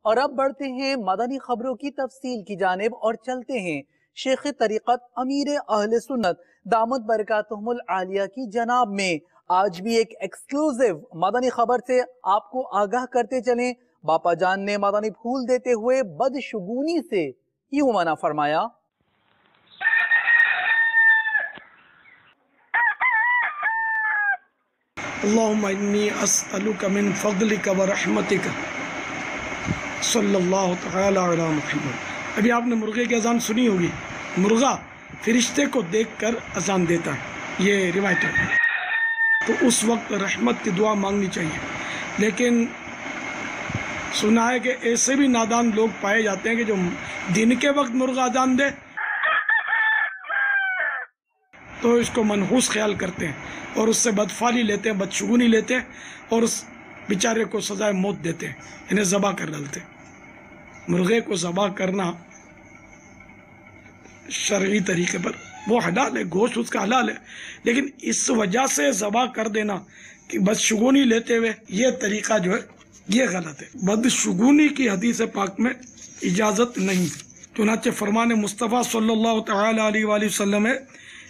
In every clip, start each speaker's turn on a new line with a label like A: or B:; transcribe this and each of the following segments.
A: اور اب بڑھتے ہیں مدنی خبروں کی تفصیل کی جانب اور چلتے ہیں شیخ طریقت امیر اہل سنت دامت برکاتہم العالیہ کی جناب میں۔ آج بھی ایک ایکسکلوزیو مدنی خبر سے آپ کو آگاہ کرتے چلیں۔ باپا جان نے مدنی پھول دیتے ہوئے بدشگونی سے یوں منع فرمایا:
B: اللہم انی اسألک من فضلک ورحمتک صلی اللہ تعالی علی محمد۔ ابھی آپ نے مرغے کی اذان سنی ہوگی، مرغا فرشتے کو دیکھ کر اذان دیتا ہے، یہ روایت ہے، تو اس وقت رحمت کی دعا مانگنی چاہیے۔ لیکن سنا ہے کہ ایسے بھی نادان لوگ پائے جاتے ہیں کہ جو دن کے وقت مرغا اذان دے تو اس کو منحوس خیال کرتے ہیں اور اس سے بدفعلی لیتے ہیں، بدشگونی لیتے ہیں اور اس بیچارے کو سزائے موت دیتے ہیں، انہیں ذبح کر ڈالتے ہیں۔ مرغے کو ذبح کرنا شرعی طریقے پر وہ حلال ہے، گوشت اس کا حلال ہے، لیکن اس وجہ سے ذبح کر دینا کہ بدشگونی لیتے ہوئے، یہ طریقہ جو ہے یہ غلط ہے۔ بدشگونی کی حدیث پاک میں اجازت نہیں، چنانچہ فرمان مصطفیٰ صلی اللہ تعالی علیہ وآلہ وسلم ہے،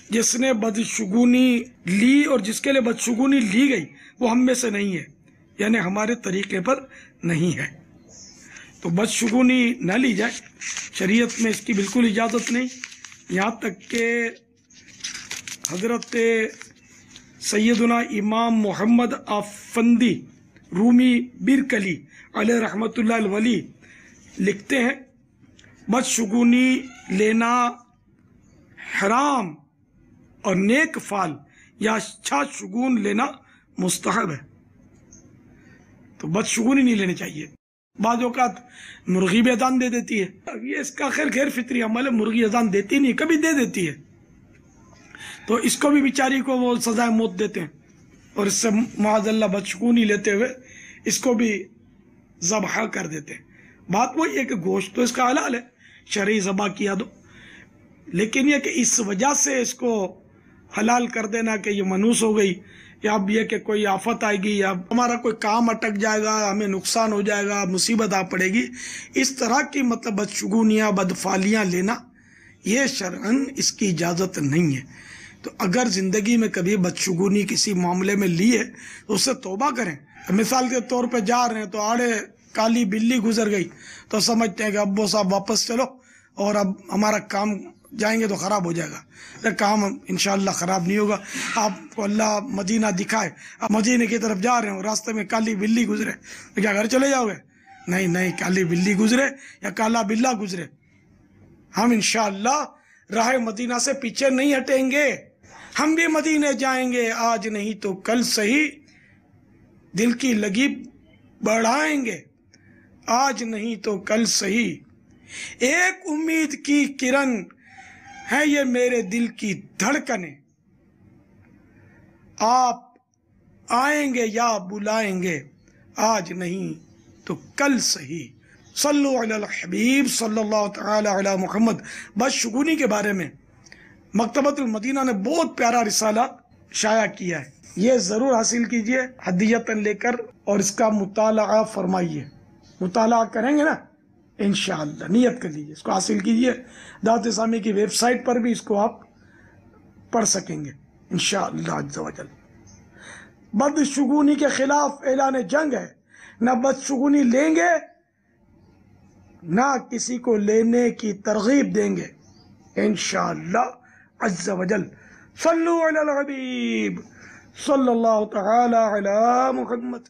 B: جس نے بدشگونی لی اور جس کے لیے بدشگونی لی گئی وہ ہم میں سے نہیں ہے، یعنی ہمارے طریقے پر نہیں ہے۔ تو بدشگونی نہ لی جائے، شریعت میں اس کی بالکل اجازت نہیں، یہاں تک کہ حضرت سیدنا امام محمد آفندی رومی بیرکلی علیہ رحمۃ اللہ الولی لکھتے ہیں بدشگونی لینا حرام اور نیک فعل یا اچھا شگون لینا مستحب ہے، تو بدشگونی نہیں لینے چاہیے۔ بعض اوقات مرغی بھی اذان دے دیتی ہے، یہ اس کا خیر غیر فطری عمل ہے، مرغی اذان دیتی نہیں، کبھی دے دیتی ہے، تو اس کو بھی بیچاری کو وہ سزائے موت دیتے ہیں اور اس سے معاذ اللہ بدشگونی لیتے ہوئے اس کو بھی ذبح کر دیتے ہیں۔ بات وہی ہے کہ گوشت تو اس کا حلال ہے، شرعی ذبح کیا دو، لیکن یہ کہ اس وجہ سے اس کو حلال کر دینا کہ یہ منحوس ہو گئی، یا اب یہ کہ کوئی آفت آئے گی یا ہمارا کوئی کام اٹک جائے گا، ہمیں نقصان ہو جائے گا، مصیبت آ پڑے گی، اس طرح کی مطلب بدشگونیاں بدفعلیاں لینا، یہ شرعاً اس کی اجازت نہیں ہے۔ تو اگر زندگی میں کبھی بدشگونی کسی معاملے میں لی ہے تو اس سے توبہ کریں۔ مثال کے طور پہ جا رہے ہیں تو آڑے کالی بلی گزر گئی تو سمجھتے ہیں کہ ابو صاحب واپس چلو اور اب ہمارا کام جائیں گے تو خراب ہو جائے گا، کام انشاءاللہ خراب نہیں ہوگا۔ آپ کو اللہ مدینہ دکھائے، آپ مدینہ کی طرف جا رہے ہو، راستے میں کالی بلی گزرے تو کیا گھر چلے جاؤ گے؟ نہیں، کالی بلی گزرے یا کالا بلہ گزرے، ہم انشاءاللہ راہ مدینہ سے پیچھے نہیں ہٹیں گے، ہم بھی مدینہ جائیں گے، آج نہیں تو کل صحیح، دل کی لگی بڑھائیں گے، آج نہیں تو کل صحیح، ایک امید کی کرن ہے یہ میرے دل کی دھڑکنیں، آپ آئیں گے یا بلائیں گے، آج نہیں تو کل صحیح۔ صلو علی الحبیب صلی اللہ تعالی علی محمد۔ بدشگونی کے بارے میں مکتبۃ المدینہ نے بہت پیارا رسالہ شائع کیا ہے، یہ ضرور حاصل کیجئے ہدیتاً لے کر اور اس کا مطالعہ فرمائیے، مطالعہ کریں گے نا انشاءاللہ، نیت کر لیجئے، اس کو حاصل کیجئے، دعوت اسلامی کی ویب سائٹ پر بھی اس کو آپ پڑھ سکیں گے انشاءاللہ عز و جل۔ بدشگونی کے خلاف اعلان جنگ ہے، نہ بدشگونی لیں گے نہ کسی کو لینے کی ترغیب دیں گے انشاءاللہ عز و جل۔ صلو علی الحبیب صلی اللہ تعالی علی محمد۔